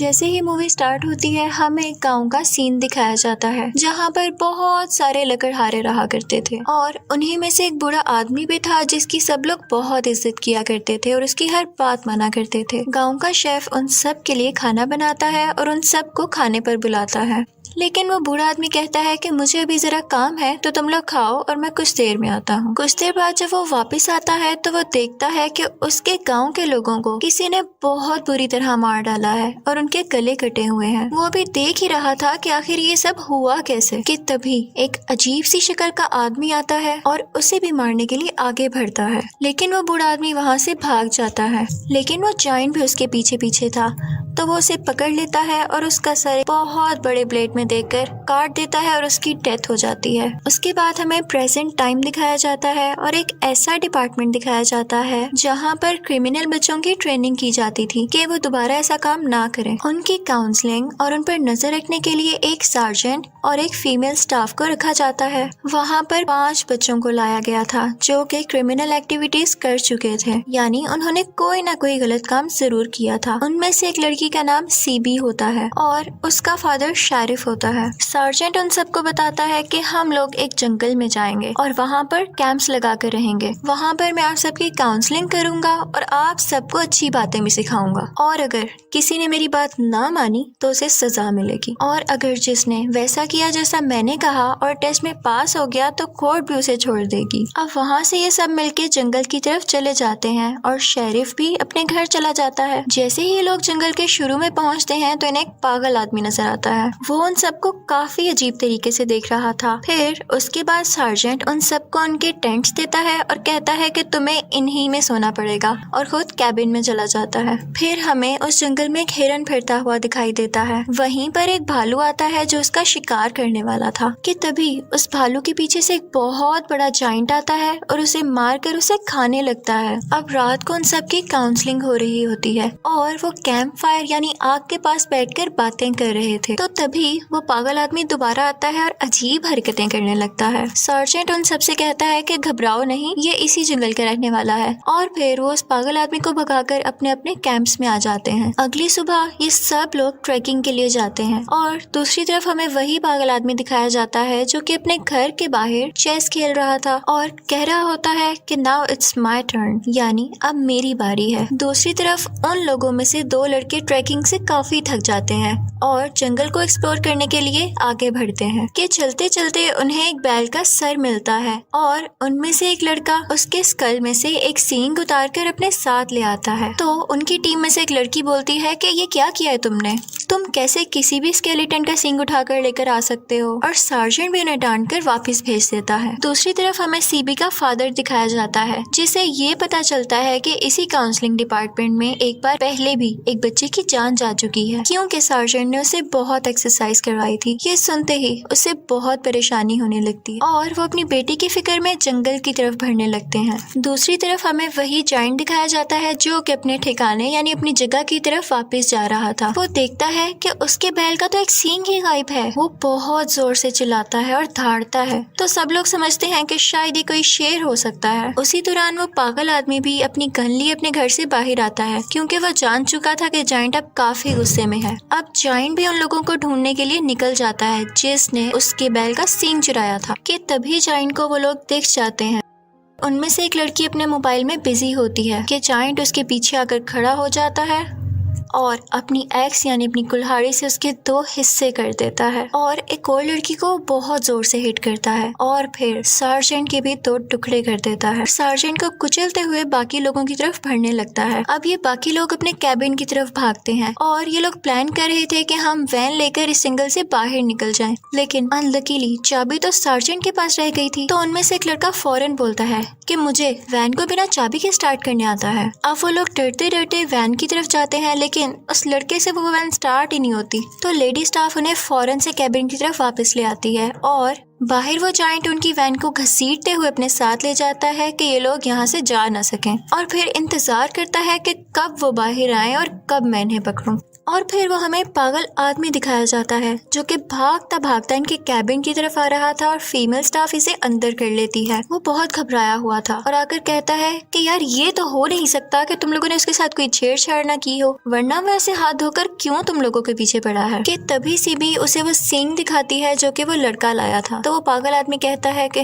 जैसे ही movie start होती है हमें एक गाँव का सीन दिखाया जाता है जहाँ पर बहुत सारे लकड़हारे रहा करते थे और उन्हीं में से एक बूढ़ा आदमी भी था जिसकी सब लोग बहुत इज्जत किया करते थे और उसकी हर बात माना करते थे। गाँव का शेफ उन सब के लिए खाना बनाता है और उन सबको खाने पर बुलाता है, लेकिन वो बूढ़ा आदमी कहता है कि मुझे अभी जरा काम है तो तुम लोग खाओ और मैं कुछ देर में आता हूँ। कुछ देर बाद जब वो वापस आता है तो वो देखता है कि उसके गांव के लोगों को किसी ने बहुत बुरी तरह मार डाला है और उनके गले कटे हुए हैं। वो अभी देख ही रहा था कि आखिर ये सब हुआ कैसे कि तभी एक अजीब सी शक्ल का आदमी आता है और उसे भी मारने के लिए आगे बढ़ता है, लेकिन वो बूढ़ा आदमी वहाँ से भाग जाता है। लेकिन वो जायंट भी उसके पीछे पीछे था तो वो उसे पकड़ लेता है और उसका सर बहुत बड़े ब्लेड में देकर काट देता है और उसकी डेथ हो जाती है। उसके बाद हमें प्रेजेंट टाइम दिखाया जाता है और एक ऐसा डिपार्टमेंट दिखाया जाता है जहाँ पर क्रिमिनल बच्चों की ट्रेनिंग की जाती थी कि वो दोबारा ऐसा काम ना करें। उनकी काउंसलिंग और उन पर नजर रखने के लिए एक सार्जेंट और एक फीमेल स्टाफ को रखा जाता है। वहाँ पर 5 बच्चों को लाया गया था जो कि क्रिमिनल एक्टिविटीज कर चुके थे, यानी उन्होंने कोई ना कोई गलत काम जरूर किया था। उनमें से एक लड़की का नाम सीबी होता है और उसका फादर शेरिफ होता है। सार्जेंट उन सबको बताता है कि हम लोग एक जंगल में जाएंगे और वहाँ पर कैंप्स लगा कर रहेंगे। वहाँ पर मैं आप सबकी काउंसलिंग करूंगा और आप सबको अच्छी बातें भी सिखाऊंगा और अगर किसी ने मेरी बात ना मानी तो उसे सजा मिलेगी और अगर जिसने वैसा किया जैसा मैंने कहा और टेस्ट में पास हो गया तो कोर्ट भी उसे छोड़ देगी। अब वहाँ से ये सब मिलके जंगल की तरफ चले जाते हैं और शेरिफ भी अपने घर चला जाता है। जैसे ही लोग जंगल के शुरू में पहुँचते हैं तो इन्हें एक पागल आदमी नजर आता है। वो उन सबको काफी अजीब तरीके से देख रहा था। फिर उसके बाद सार्जेंट उन सबको उनके टेंट्स देता है और कहता है कि तुम्हें इन्हीं में सोना पड़ेगा और खुद कैबिन में चला जाता है। फिर हमें उस जंगल में एक हिरन फिरता हुआ दिखाई देता है। वहीं पर एक भालू आता है जो उसका शिकार करने वाला था कि तभी उस भालू के पीछे से एक बहुत बड़ा जायंट आता है और उसे मारकर उसे खाने लगता है। अब रात को उन सबकी काउंसलिंग हो रही होती है और वो कैंप फायर यानी आग के पास बैठकर बातें कर रहे थे तो तभी वो पागल आदमी दोबारा आता है और अजीब हरकतें करने लगता है। सार्जेंट उन सबसे कहता है कि घबराओ नहीं, ये इसी जंगल का रहने वाला है और फिर वो उस पागल आदमी को भगाकर अपने अपने कैंप्स में आ जाते हैं। अगली सुबह ये सब लोग ट्रैकिंग के लिए जाते हैं और दूसरी तरफ हमें वही पागल आदमी दिखाया जाता है जो कि अपने घर के बाहर चेस खेल रहा था और कह रहा होता है कि नाउ इट्स माय टर्न, यानी अब मेरी बारी है। दूसरी तरफ उन लोगों में से 2 लड़के ट्रैकिंग से काफी थक जाते हैं और जंगल को एक्सप्लोर करने के लिए आगे बढ़ते हैं कि चलते चलते उन्हें एक बैल का सर मिलता है और उनमें से एक लड़का उसके स्कल में से एक सींग उतार कर अपने साथ ले आता है। तो उनकी टीम में से एक लड़की बोलती है कि ये क्या किया है तुमने, तुम कैसे किसी भी स्केलेटन का सींग उठाकर लेकर आ सकते हो, और सार्जेंट भी उन्हें डांट कर वापस भेज देता है। दूसरी तरफ हमें सीबी का फादर दिखाया जाता है जिसे ये पता चलता है कि इसी काउंसलिंग डिपार्टमेंट में एक बार पहले भी एक बच्चे की जान जा चुकी है क्योंकि सार्जेंट ने उसे बहुत एक्सरसाइज करवाई थी। ये सुनते ही उसे बहुत परेशानी होने लगती है और वो अपनी बेटी की फिक्र में जंगल की तरफ बढ़ने लगते हैं। दूसरी तरफ हमें वही जायंट दिखाया जाता है जो कि अपने ठिकाने यानी अपनी जगह की तरफ वापस जा रहा था। वो देखता है कि उसके बैल का तो एक सींग ही गायब है। वो बहुत जोर से चिल्लाता है और धाड़ता है तो सब लोग समझते हैं कि शायद ये कोई शेर हो सकता है। उसी दौरान वो पागल आदमी भी अपनी गन लिए अपने घर से बाहर आता है क्योंकि वो जान चुका था कि जायंट अब काफी गुस्से में है। अब जायंट भी उन लोगों को ढूंढने के लिए निकल जाता है जिसने उसके बैल का सींग चुराया था कि तभी जायंट को वो लोग दिख जाते हैं। उनमें से एक लड़की अपने मोबाइल में बिजी होती है कि जायंट उसके पीछे आकर खड़ा हो जाता है और अपनी एक्स यानी अपनी कुल्हाड़ी से उसके 2 हिस्से कर देता है और एक और लड़की को बहुत जोर से हिट करता है और फिर सार्जेंट के भी 2 टुकड़े कर देता है। सार्जेंट को कुचलते हुए बाकी लोगों की तरफ बढ़ने लगता है। अब ये बाकी लोग अपने कैबिन की तरफ भागते हैं और ये लोग प्लान कर रहे थे कि हम वैन लेकर इस जंगल से बाहर निकल जाएं, लेकिन अनलकीली चाबी तो सार्जेंट के पास रह गई थी। तो उनमें से एक लड़का फौरन बोलता है कि मुझे वैन को बिना चाबी के स्टार्ट करने आता है। अब वो लोग डरते डरते वैन की तरफ जाते हैं लेकिन उस लड़के से वो वैन स्टार्ट ही नहीं होती। तो लेडी स्टाफ उन्हें फौरन से कैबिन की तरफ वापस ले आती है और बाहर वो जायंट उनकी वैन को घसीटते हुए अपने साथ ले जाता है कि ये लोग यहाँ से जा न सकें, और फिर इंतजार करता है कि कब वो बाहर आए और कब मैं इन्हें पकड़ूं। और फिर वो हमें पागल आदमी दिखाया जाता है जो कि भागता भागता इनके कैबिन की तरफ आ रहा था और फीमेल स्टाफ इसे अंदर कर लेती है। वो बहुत घबराया हुआ था और आकर कहता है कि यार ये तो हो नहीं सकता कि तुम लोगों ने उसके साथ कोई छेड़छाड़ ना की हो, वरना वो ऐसे हाथ धोकर क्यों तुम लोगों के पीछे पड़ा है। कि तभी सीबी उसे वो सींग दिखाती है जो कि वो लड़का लाया था। तो वो पागल आदमी कहता है कि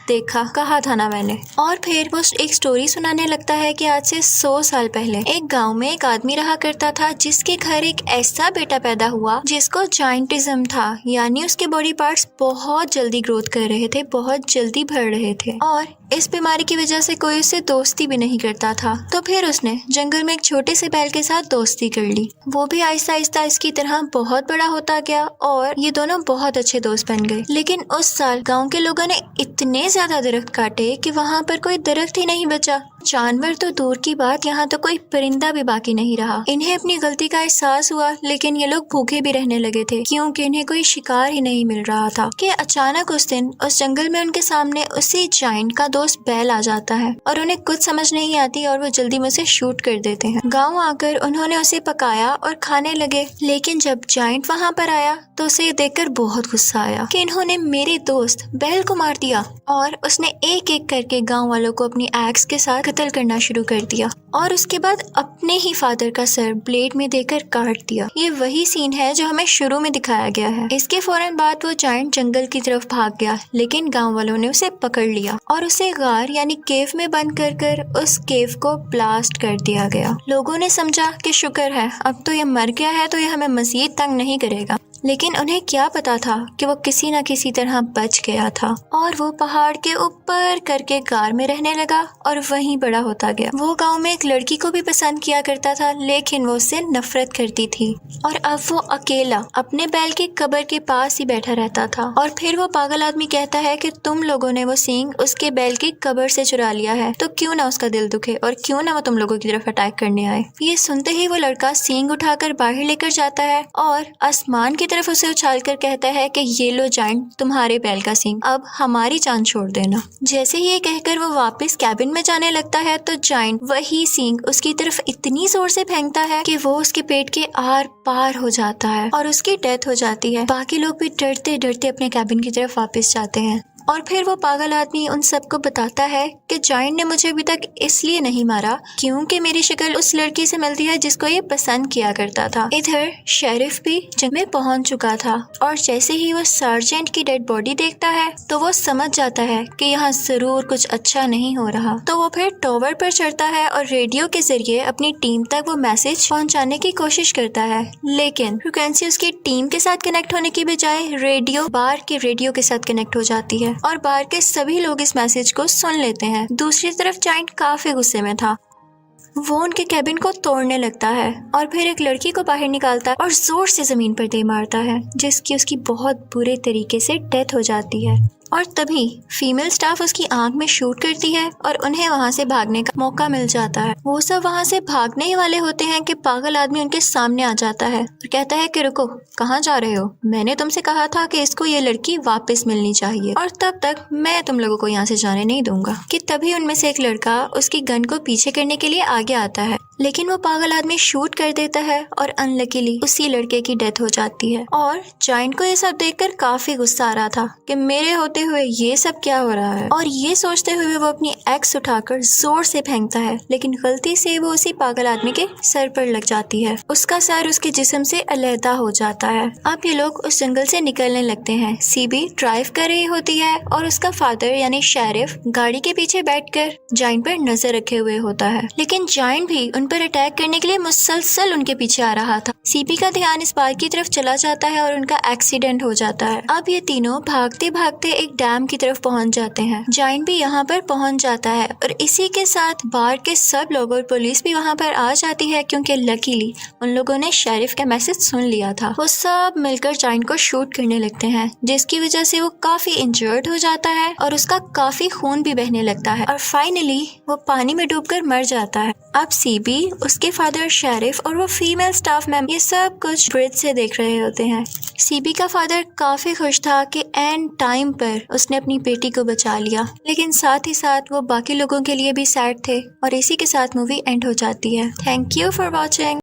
देखा, कहा था ना मैंने। और फिर वो एक स्टोरी सुनाने लगता है कि आज से 100 साल पहले एक गांव में एक आदमी रहा करता था जिसके घर एक ऐसा बेटा पैदा हुआ जिसको जायंटिज्म था, यानी उसके बॉडी पार्ट्स बहुत जल्दी ग्रोथ कर रहे थे, बहुत जल्दी बढ़ रहे थे, और इस बीमारी की वजह से कोई उससे दोस्ती भी नहीं करता था। तो फिर उसने जंगल में एक छोटे से बैल के साथ दोस्ती कर ली। वो भी आहिस्ता आहिस्ता इसकी तरह बहुत बड़ा होता गया और ये दोनों बहुत अच्छे दोस्त बन गए। लेकिन उस साल गांव के लोगों ने इतने ज्यादा दरख्त काटे कि वहाँ पर कोई दरख्त ही नहीं बचा। जानवर तो दूर की बात, यहाँ तो कोई परिंदा भी बाकी नहीं रहा। इन्हें अपनी गलती का एहसास हुआ, लेकिन ये लोग भूखे भी रहने लगे थे क्योंकि इन्हें कोई शिकार ही नहीं मिल रहा था। कि अचानक उस दिन उस जंगल में उनके सामने उसी जायंट का दोस्त बैल आ जाता है और उन्हें कुछ समझ नहीं आती और वो जल्दी में उसे शूट कर देते हैं। गाँव आकर उन्होंने उसे पकाया और खाने लगे, लेकिन जब जायंट वहाँ पर आया तो उसे देखकर बहुत गुस्सा आया कि इन्होंने मेरे दोस्त बैल को मार दिया, और उसने एक एक करके गाँव वालों को अपनी एक्स के साथ कत्ल करना शुरू कर दिया और उसके बाद अपने ही फादर का सर ब्लेड में देकर काट दिया। ये वही सीन है जो हमें शुरू में दिखाया गया है। इसके फौरन बाद वो जायंट जंगल की तरफ भाग गया, लेकिन गांव वालों ने उसे पकड़ लिया और उसे गार यानी केव में बंद कर उस केव को ब्लास्ट कर दिया गया। लोगों ने समझा कि शुक्र है अब तो ये मर गया है, तो ये हमें मजीद तंग नहीं करेगा। लेकिन उन्हें क्या पता था कि वो किसी न किसी तरह बच गया था और वो पहाड़ के ऊपर करके गार में रहने लगा और वहीं बड़ा होता गया। वो गांव में एक लड़की को भी पसंद किया करता था, लेकिन वो उससे नफरत करती थी और अब वो अकेला अपने बैल की कब्र के पास ही बैठा रहता था। और फिर वो पागल आदमी कहता है कि तुम लोगों ने वो सींग उसके बैल की कब्र से चुरा लिया है, तो क्यों ना उसका दिल दुखे और क्यों ना वो तुम लोगों की तरफ अटैक करने आए। ये सुनते ही वो लड़का सींग उठाकर बाहर लेकर जाता है और आसमान की तरफ उसे उछालकर कहता है कि ये लो जायंट, तुम्हारे बैल का सींग, अब हमारी जान छोड़ देना। जैसे ही ये कहकर वो वापस कैबिन में जाने लगता है तो जायंट वही सींग उसकी तरफ इतनी जोर से फेंकता है कि वो उसके पेट के आर पार हो जाता है और उसकी डेथ हो जाती है। बाकी लोग भी डरते डरते अपने कैबिन की तरफ वापस जाते हैं। और फिर वो पागल आदमी उन सबको बताता है कि जायंट ने मुझे अभी तक इसलिए नहीं मारा क्योंकि मेरी शक्ल उस लड़की से मिलती है जिसको ये पसंद किया करता था। इधर शेरिफ भी जंगल में पहुंच चुका था और जैसे ही वो सार्जेंट की डेड बॉडी देखता है तो वो समझ जाता है कि यहाँ जरूर कुछ अच्छा नहीं हो रहा। तो वो फिर टॉवर पर चढ़ता है और रेडियो के जरिए अपनी टीम तक वो मैसेज पहुँचाने की कोशिश करता है, लेकिन फ्रिक्वेंसी उसकी टीम के साथ कनेक्ट होने की बजाय रेडियो बार के रेडियो के साथ कनेक्ट हो जाती है और बाहर के सभी लोग इस मैसेज को सुन लेते हैं। दूसरी तरफ जायंट काफी गुस्से में था। वो उनके कैबिन को तोड़ने लगता है और फिर एक लड़की को बाहर निकालता है और जोर से जमीन पर दे मारता है, जिसकी उसकी बहुत बुरे तरीके से डेथ हो जाती है। और तभी फीमेल स्टाफ उसकी आंख में शूट करती है और उन्हें वहां से भागने का मौका मिल जाता है। वो सब वहां से भागने ही वाले होते हैं कि पागल आदमी उनके सामने आ जाता है और कहता है कि रुको, कहाँ जा रहे हो? मैंने तुमसे कहा था कि इसको ये लड़की वापस मिलनी चाहिए और तब तक मैं तुम लोगों को यहाँ से जाने नहीं दूंगा। कि तभी उनमें से एक लड़का उसकी गन को पीछे करने के लिए आगे आता है, लेकिन वो पागल आदमी शूट कर देता है और अनलकीली उसी लड़के की डेथ हो जाती है। और जायंट को ये सब देखकर काफी गुस्सा आ रहा था कि मेरे होते हुए ये सब क्या हो रहा है, और ये सोचते हुए वो अपनी एक्स उठाकर जोर से फेंकता है, लेकिन गलती से वो उसी पागल आदमी के सर पर लग जाती है। उसका सर उसके जिस्म से अलहदा हो जाता है। अब ये लोग उस जंगल से निकलने लगते हैं। सीबी ड्राइव कर रही होती है और उसका फादर यानी शेरिफ गाड़ी के पीछे बैठकर जायंट पर नजर रखे हुए होता है, लेकिन जायंट भी उन पर अटैक करने के लिए मुसलसल उनके पीछे आ रहा था। सीबी का ध्यान इस बार की तरफ चला जाता है और उनका एक्सीडेंट हो जाता है। अब ये तीनों भागते भागते एक डैम की तरफ पहुंच जाते हैं। जायंट भी यहाँ पर पहुंच जाता है और इसी के साथ बाहर के सब लोग और पुलिस भी वहाँ पर आ जाती है, क्योंकि लकीली उन लोगों ने शेरिफ का मैसेज सुन लिया था। वो सब मिलकर जायंट को शूट करने लगते हैं, जिसकी वजह से वो काफी इंजर्ड हो जाता है और उसका काफी खून भी बहने लगता है और फाइनली वो पानी में डूबकर मर जाता है। अब सीबी सीबी, उसके फादर शेरिफ और वो फीमेल स्टाफ मेंबर ये सब कुछ ब्रिज से देख रहे होते हैं। सीबी का फादर काफी खुश था कि एंड टाइम पर उसने अपनी बेटी को बचा लिया, लेकिन साथ ही साथ वो बाकी लोगों के लिए भी सैड थे और इसी के साथ मूवी एंड हो जाती है। Thank you for watching.